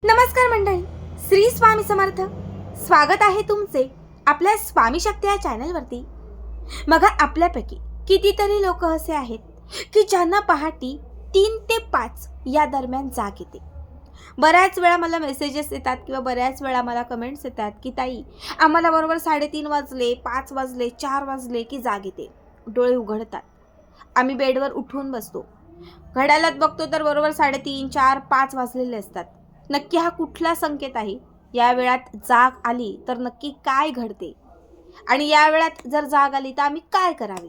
नमस्कार मंडळी, श्री स्वामी समर्थ. स्वागत आहे तुमचे आपल्या स्वामी शक्ती या चॅनलवरती. बघा, आपल्यापैकी कितीतरी लोक असे आहेत की ज्यांना पहाटे 3 ते 5 या दरम्यान जाग येते. बऱ्याच वेळा मला मेसेजेस येतात किंवा बऱ्याच वेळा मला कमेंट्स येतात की ताई, आम्हाला बरोबर 3:30 वाजले, 5 वाजले, 4 वाजले की जाग येते. डोळे उघडतात, आम्ही बेडवर उठून बसतो, घड्याळात बघतो तर बरोबर 3:30, 4, 5 वाजलेले असतात. नक्की हा कुठला संकेत आहे? या वेळात जाग आली तर नक्की काय घडते आणि या वेळात जर जाग आली तर आम्ही काय करावे?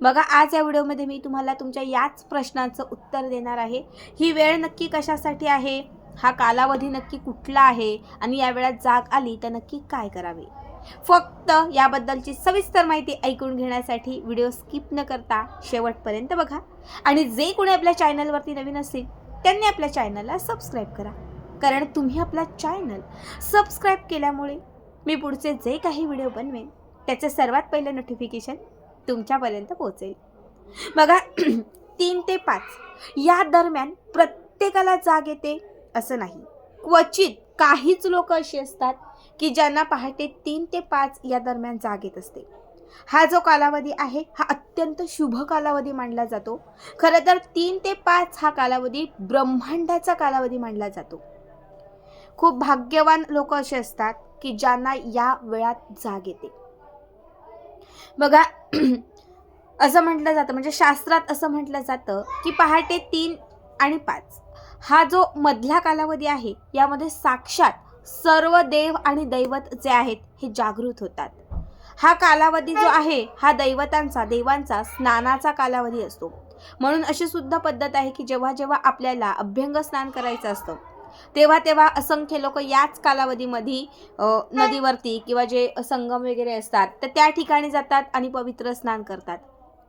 बघा, आज या व्हिडिओमध्ये मी तुम्हाला तुमच्या याच प्रश्नांचं उत्तर देणार आहे. ही वेळ नक्की कशासाठी आहे, हा कालावधी नक्की कुठला आहे आणि या वेळात जाग आली तर नक्की काय करावे? फक्त याबद्दलची सविस्तर माहिती ऐकून घेण्यासाठी व्हिडिओ स्किप न करता शेवटपर्यंत बघा. आणि जे कोणी आपल्या चॅनलवरती नवीन असतील त्यांनी आपल्या चॅनलला सबस्क्राईब करा, कारण तुम्ही आपला चॅनल सबस्क्राईब केल्यामुळे मी पुढचे जे काही व्हिडिओ बनवेन त्याचे सर्वात पहिले नोटिफिकेशन तुमच्यापर्यंत पोहोचेल. बघा, 3 ते 5 या दरम्यान प्रत्येकाला जाग येते असं नाही. क्वचित काहीच लोक अशी असतात की ज्यांना पहाटे 3 ते 5 या दरम्यान जाग येत असते. हा जो कालावधी आहे हा अत्यंत शुभ कालावधी मानला जातो. खरं तर 3 ते 5 हा कालावधी ब्रह्मांडाचा कालावधी मानला जातो. खूप भाग्यवान लोक असे असतात की ज्यांना या वेळात जाग येते. बघा, असं म्हटलं जातं, म्हणजे शास्त्रात असं म्हटलं जातं की पहाटे 3 आणि 5 हा जो मधला कालावधी आहे यामध्ये साक्षात सर्व देव आणि दैवत जे आहेत हे जागृत होतात. हा कालावधी जो आहे हा दैवतांचा, देवांचा स्नानाचा कालावधी असतो. म्हणून अशी सुद्धा पद्धत आहे की जेव्हा जेव्हा आपल्याला अभ्यंग स्नान करायचं असतं तेव्हा तेव्हा असंख्य लोक याच कालावधीमध्ये नदीवरती किंवा जे संगम वगैरे असतात तर त्या ठिकाणी जातात आणि पवित्र स्नान करतात.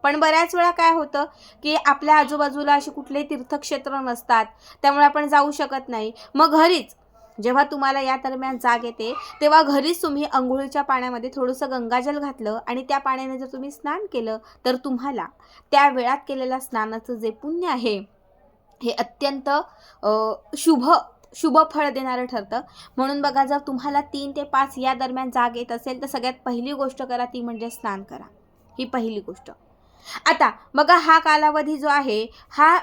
पण बऱ्याच वेळा काय होतं की आपल्या आजूबाजूला असे कुठलेही तीर्थक्षेत्र नसतात, त्यामुळे आपण जाऊ शकत नाही. मग घरीच जेव्हा तुम्हाला या दरम्यान जाग येते तेव्हा घरीच तुम्ही अंघोळीच्या पाण्यामध्ये थोडंसं गंगाजल घातलं आणि त्या पाण्याने जर तुम्ही स्नान केलं तर तुम्हाला त्या वेळात केलेल्या स्नानाचं जे पुण्य आहे हे अत्यंत शुभ फळ देणारं ठरतं. म्हणून बघा, जर तुम्हाला 3 ते 5 या दरम्यान जाग येत असेल तर सगळ्यात पहिली गोष्ट करा ती म्हणजे स्नान करा. ही पहिली गोष्ट. आता बघा, हा कालावधी जो आहे हा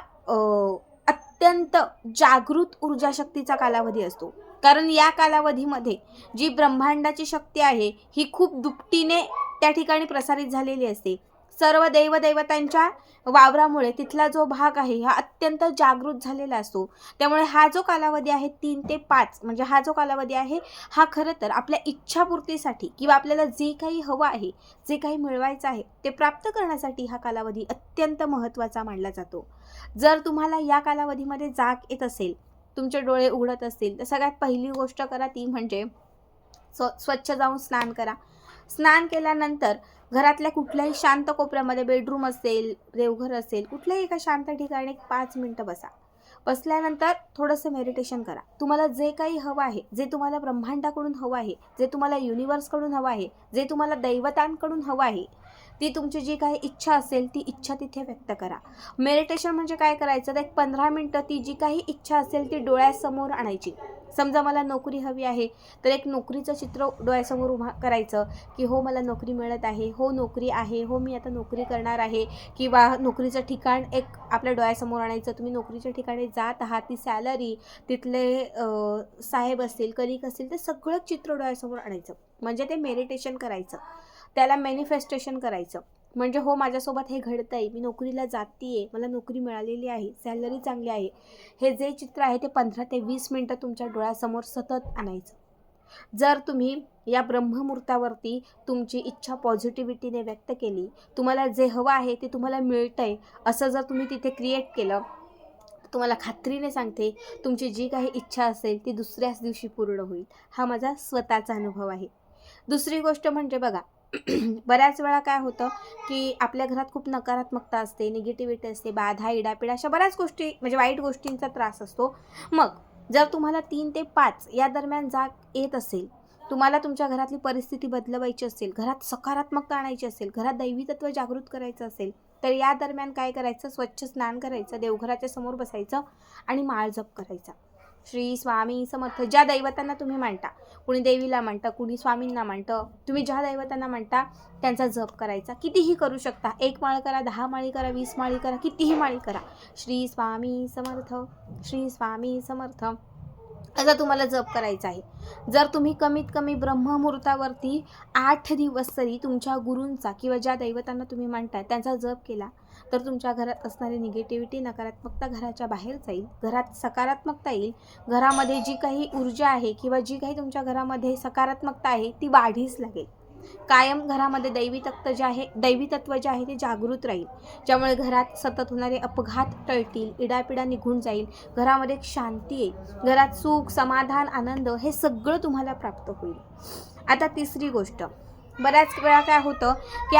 अत्यंत जागृत ऊर्जा शक्तीचा कालावधी असतो. कारण या कालावधीमध्ये जी ब्रह्मांडाची शक्ती आहे ही खूप दुपटीने त्या ठिकाणी प्रसारित झालेली असते. सर्व देवदैवतांच्या वावरामुळे तिथला जो भाग आहे हा अत्यंत जागृत झालेला असतो. त्यामुळे हा जो कालावधी आहे 3 ते 5 म्हणजे हा जो कालावधी आहे हा खरं तर आपल्या इच्छापूर्तीसाठी किंवा आपल्याला जे काही हवं आहे, जे काही मिळवायचं आहे ते प्राप्त करण्यासाठी हा कालावधी अत्यंत महत्त्वाचा मानला जातो. जर तुम्हाला या कालावधीमध्ये जाग येत असेल, तुमचे डोळे उघडत असतील तर सगळ्यात पहिली गोष्ट करा ती म्हणजे स्वच्छ जाऊन स्नान करा. स्नान केल्यानंतर घरातल्या कुठल्याही शांत कोपऱ्यामध्ये, बेडरूम असेल, देवघर असेल, कुठल्याही एका शांत ठिकाणी 5 मिनटं बसा. बसल्यानंतर थोडंसं मेडिटेशन करा. तुम्हाला जे काही हवं आहे, जे तुम्हाला ब्रह्मांडाकडून हवं आहे, जे तुम्हाला युनिवर्सकडून हवं आहे, जे तुम्हाला दैवतांकडून हवं आहे, ती तुमची जी काही इच्छा असेल ती इच्छा तिथे व्यक्त करा. मेडिटेशन म्हणजे काय करायचं, तर एक 15 मिनटं ती जी काही इच्छा असेल ती डोळ्यासमोर आणायची. समजा मला नोकरी हवी आहे तर एक नोकरीचं चित्र डोळ्यासमोर उभा करायचं की हो, मला नोकरी मिळत आहे, हो नोकरी आहे, हो मी आता नोकरी करणार आहे. किंवा नोकरीचं ठिकाण एक आपल्या डोळ्यासमोर आणायचं. तुम्ही नोकरीच्या ठिकाणी जात आहात, ती सॅलरी, तिथले साहेब असतील, कलिक असतील, ते सगळं चित्र डोळ्यासमोर आणायचं. म्हणजे ते मेडिटेशन करायचं, त्याला मॅनिफेस्टेशन करायचं. म्हणजे हो, माझ्यासोबत हे घडतंय, मी नोकरीला जातीये, मला नोकरी मिळालेली आहे, सॅलरी चांगली आहे. हे जे चित्र आहे ते 15 ते 20 मिनटं तुमच्या डोळ्यासमोर सतत आणायचं. जर तुम्ही या ब्रह्ममुहूर्तावरती तुमची इच्छा पॉझिटिव्हिटीने व्यक्त केली, तुम्हाला जे हवं आहे ते तुम्हाला मिळतंय असं जर तुम्ही तिथे क्रिएट केलं, तुम्हाला खात्रीने सांगते तुमची जी काही इच्छा असेल ती दुसऱ्याच दिवशी पूर्ण होईल. हा माझा स्वतःचा अनुभव आहे. दुसरी गोष्ट म्हणजे बघा, बऱ्याच वेळा काय होतं की आपल्या घरात खूप नकारात्मकता असते, निगेटिव्हिटी असते, बाधा, इडापिडा अशा बऱ्याच गोष्टी, म्हणजे वाईट गोष्टींचा त्रास असतो. मग जर तुम्हाला 3 ते 5 या दरम्यान जाग येत असेल, तुम्हाला तुमच्या घरातली परिस्थिती बदलवायची असेल, घरात सकारात्मकता आणायची असेल, घरात दैवी तत्व जागृत करायचं असेल, तर या दरम्यान काय करायचं, स्वच्छ स्नान करायचं, देवघराच्या समोर बसायचं आणि माळ जप करायचा. श्री स्वामी समर्थ. ज्या दैवतांना तुम्ही मानता, कुणी देवीला म्हणतं, कुणी स्वामींना म्हणतं, तुम्ही ज्या दैवतांना म्हणता त्यांचा जप करायचा. कितीही करू शकता. 1 माळ करा, 10 माळी करा, 20 माळी करा, कितीही माळी करा. श्री स्वामी समर्थ, श्री स्वामी समर्थ असा तुम्हाला जप करायचा आहे. जर तुम्ही कमीत कमी ब्रह्ममुहूर्तावरती 8 दिवस तरी तुमच्या गुरूंचा किंवा ज्या दैवतांना तुम्ही मानताय त्यांचा जप केला तर तुमच्या घरात असणारी निगेटिव्हिटी, नकारात्मकता घराच्या बाहेर जाईल. घरात सकारात्मकता येईल. घरामध्ये जी काही ऊर्जा आहे किंवा जी काही तुमच्या घरामध्ये सकारात्मकता आहे ती वाढीस लागेल. कायम घरामध्ये दैवी तत्व जे आहे ते जागृत राहील. ज्यामुळे घरात सतत होणारे अपघात टळतील, इडापिडा निघून जाईल, घरामध्ये एक शांती येईल, घरात सुख, समाधान, आनंद हे सगळं तुम्हाला प्राप्त होईल. आता तिसरी गोष्ट, बऱ्याच वेळा काय होतं की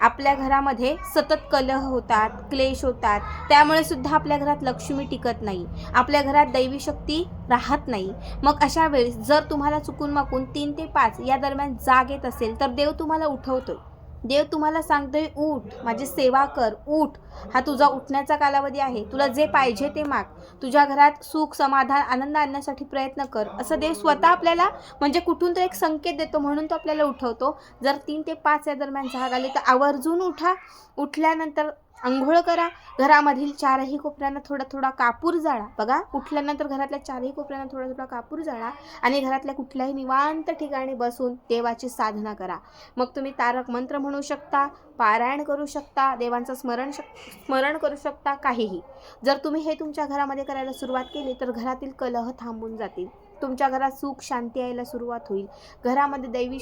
आपल्या घरामध्ये सतत कलह होतात, क्लेश होतात. त्यामुळे सुद्धा आपल्या घरात लक्ष्मी टिकत नाही, आपल्या घरात दैवी शक्ती राहत नाही. मग अशा वेळेस जर तुम्हाला चुकून माकून 3 ते 5 या दरम्यान जाग येत असेल तर देव तुम्हाला उठवतोय. देव तुम्हाला सांगतोय, उठ, माझी सेवा कर, उठ. हा तुझा उठण्याचा कालावधी आहे. तुला जे पाहिजे ते माग. तुझ्या घरात सुख, समाधान, आनंद आणण्यासाठी प्रयत्न कर. असं देव स्वतः आपल्याला म्हणजे कुठून तर एक संकेत देतो, म्हणून तो आपल्याला उठवतो. जर 3 ते 5 या दरम्यान जाग आली तर आवर्जून उठा. उठल्यानंतर अंघोळ करा. घरामधील 4ही कोपऱ्यांना थोडा थोडा कापूर जाळा. बघा, उठल्यानंतर घरातल्या 4ही कोपऱ्यांना थोडा थोडा कापूर जाळा आणि घरातल्या कुठल्याही निवांत ठिकाणी बसून देवाची साधना करा. मग तुम्ही तारक मंत्र म्हणू शकता, पारायण करू शकता, देवांचं स्मरण करू शकता, काहीही. जर तुम्ही हे तुमच्या घरामध्ये करायला सुरुवात केली तर घरातील कलह थांबून जातील. तुमच्या घरात सुख, शांती यायला सुरुवात होईल. घरामध्ये दैवी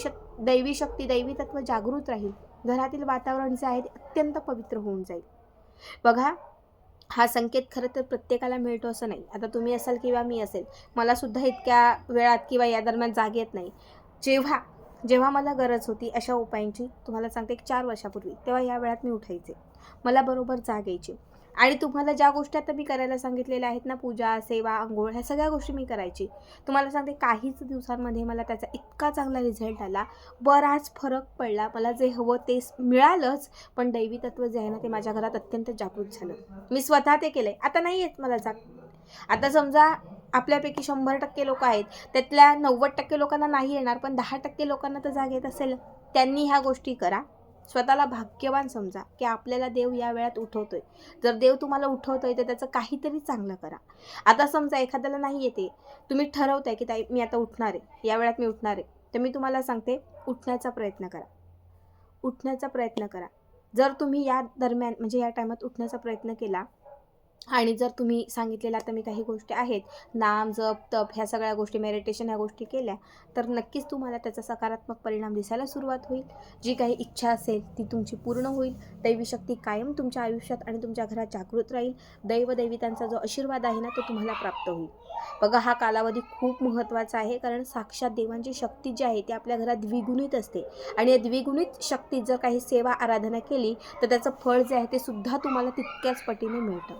शक्ती, दैवी तत्व जागृत राहील. घरातील वातावरण जे आहे ते अत्यंत पवित्र होऊन जाईल. बघा, हा संकेत खरं तर प्रत्येकाला मिळतो असं नाही. आता तुम्ही असाल किंवा मी असेल, मला सुद्धा इतक्या वेळात किंवा या दरम्यान जाग येत नाही. जेव्हा मला गरज होती अशा उपायांची, तुम्हाला सांगते 4 वर्षापूर्वी, तेव्हा या वेळात मी उठायचे, मला बरोबर जाग यायची. आणि तुम्हाला ज्या गोष्टी आता मी करायला सांगितलेल्या आहेत ना, पूजा, सेवा, अंघोळ, ह्या सगळ्या गोष्टी मी करायची. तुम्हाला सांगते काहीच दिवसांमध्ये मला त्याचा इतका चांगला रिझल्ट आला, बराच फरक पडला. मला जे हवं ते मिळालंच, पण दैवी तत्व जे आहे ना ते माझ्या घरात अत्यंत जागृत झालं. मी स्वतः ते केलंय. आता नाही येत मला जाग. आता समजा आपल्यापैकी 100% लोक आहेत, त्यातल्या 90% लोकांना नाही येणार, पण 10% लोकांना तर जाग येत असेल. त्यांनी ह्या गोष्टी करा. स्वतःला भाग्यवान समजा की आपल्याला देव या वेळात उठवतोय. जर देव तुम्हाला उठवतोय तर त्याचं काहीतरी चांगलं करा. आता समजा एखाद्याला नाही येते, तुम्ही ठरवताय की ताई मी आता उठणार आहे, या वेळात मी उठणार आहे, तर मी तुम्हाला सांगते उठण्याचा प्रयत्न करा. जर तुम्ही या दरम्यान म्हणजे या टायमात उठण्याचा प्रयत्न केला आणि जर तुम्ही सांगितलेल्या आता मी काही गोष्टी आहेत, नाम, जप, तप, ह्या सगळ्या गोष्टी, मेडिटेशन, ह्या गोष्टी केल्या तर नक्कीच तुम्हाला त्याचा सकारात्मक परिणाम दिसायला सुरुवात होईल. जी काही इच्छा असेल ती तुमची पूर्ण होईल. दैवी शक्ती कायम तुमच्या आयुष्यात आणि तुमच्या घरात जागृत राहील. दैवदैवितांचा जो आशीर्वाद आहे ना तो तुम्हाला प्राप्त होईल. बघा, हा कालावधी खूप महत्त्वाचा आहे, कारण साक्षात देवांची शक्ती जी आहे ती आपल्या घरात द्विगुणित असते. आणि या द्विगुणित शक्तीत जर काही सेवा आराधना केली तर त्याचं फळ जे आहे ते सुद्धा तुम्हाला तितक्याच पटीने मिळतं.